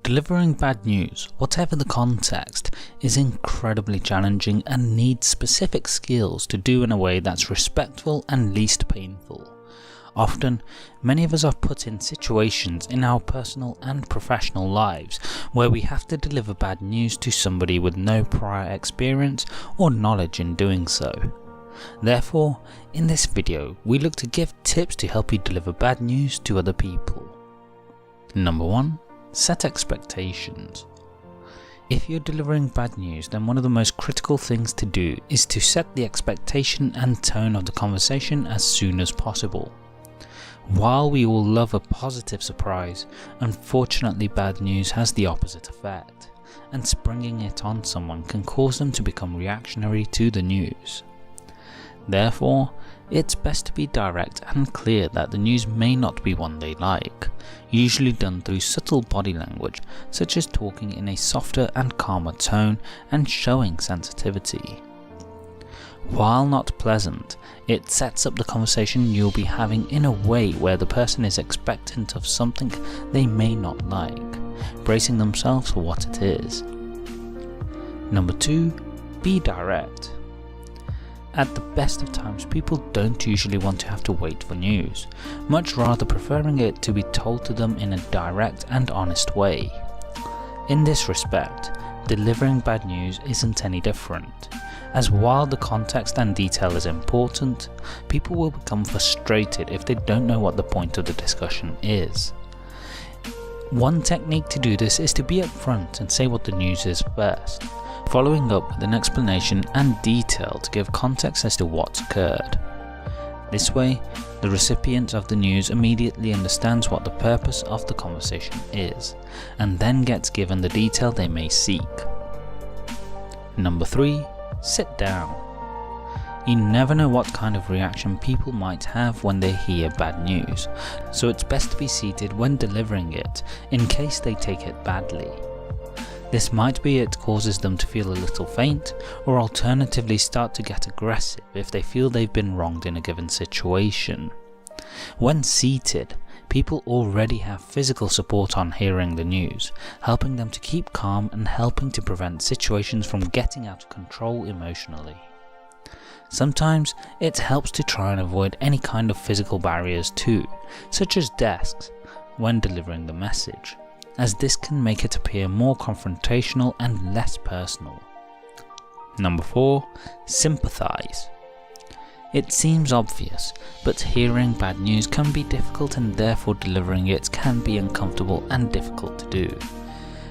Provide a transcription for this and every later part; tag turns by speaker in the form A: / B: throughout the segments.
A: Delivering bad news, whatever the context, is incredibly challenging and needs specific skills to do in a way that's respectful and least painful. Often, many of us are put in situations in our personal and professional lives where we have to deliver bad news to somebody with no prior experience or knowledge in doing so. Therefore, in this video, we look to give tips to help you deliver bad news to other people. Number 1. Set expectations. If you're delivering bad news, then one of the most critical things to do is to set the expectation and tone of the conversation as soon as possible. While we all love a positive surprise, unfortunately bad news has the opposite effect, and springing it on someone can cause them to become reactionary to the news. Therefore, it's best to be direct and clear that the news may not be one they like, usually done through subtle body language such as talking in a softer and calmer tone and showing sensitivity. While not pleasant, it sets up the conversation you'll be having in a way where the person is expectant of something they may not like, bracing themselves for what it is. Number 2. Be direct. At the best of times, people don't usually want to have to wait for news, much rather preferring it to be told to them in a direct and honest way. In this respect, delivering bad news isn't any different, as while the context and detail is important, people will become frustrated if they don't know what the point of the discussion is. One technique to do this is to be upfront and say what the news is first, following up with an explanation and detail to give context as to what's occurred. This way, the recipient of the news immediately understands what the purpose of the conversation is, and then gets given the detail they may seek. Number 3. Sit down. You never know what kind of reaction people might have when they hear bad news, so it's best to be seated when delivering it in case they take it badly. This might be it causes them to feel a little faint, or alternatively start to get aggressive if they feel they've been wronged in a given situation. When seated, people already have physical support on hearing the news, helping them to keep calm and helping to prevent situations from getting out of control emotionally. Sometimes it helps to try and avoid any kind of physical barriers too, such as desks, when delivering the message, as this can make it appear more confrontational and less personal. Number 4. Sympathize. It seems obvious, but hearing bad news can be difficult and therefore delivering it can be uncomfortable and difficult to do.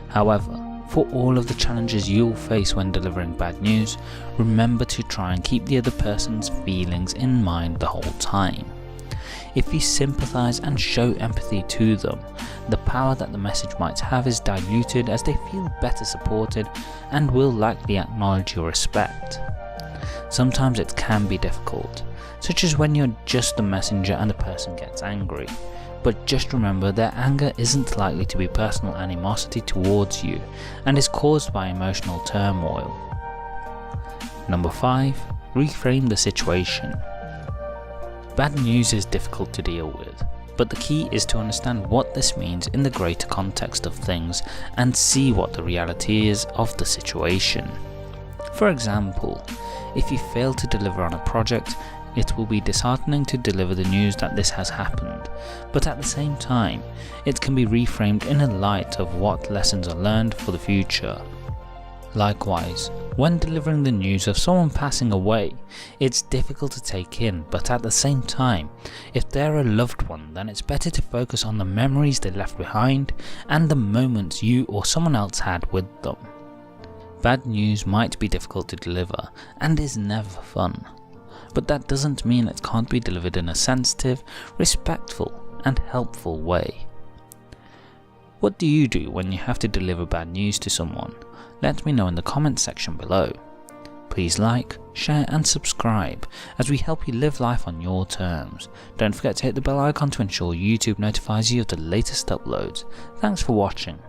A: However, for all of the challenges you'll face when delivering bad news, remember to try and keep the other person's feelings in mind the whole time. If you sympathize and show empathy to them, the power that the message might have is diluted as they feel better supported and will likely acknowledge your respect. Sometimes it can be difficult, such as when you're just the messenger and the person gets angry, but just remember their anger isn't likely to be personal animosity towards you and is caused by emotional turmoil. Number 5. Reframe the situation. Bad news is difficult to deal with, but the key is to understand what this means in the greater context of things and see what the reality is of the situation. For example, if you fail to deliver on a project, it will be disheartening to deliver the news that this has happened, but at the same time, it can be reframed in a light of what lessons are learned for the future. Likewise, when delivering the news of someone passing away, it's difficult to take in, but at the same time, if they're a loved one, then it's better to focus on the memories they left behind and the moments you or someone else had with them. Bad news might be difficult to deliver and is never fun, but that doesn't mean it can't be delivered in a sensitive, respectful and helpful way. What do you do when you have to deliver bad news to someone? Let me know in the comments section below. Please like, share and subscribe as we help you live life on your terms. Don't forget to hit the bell icon to ensure YouTube notifies you of the latest uploads. Thanks for watching.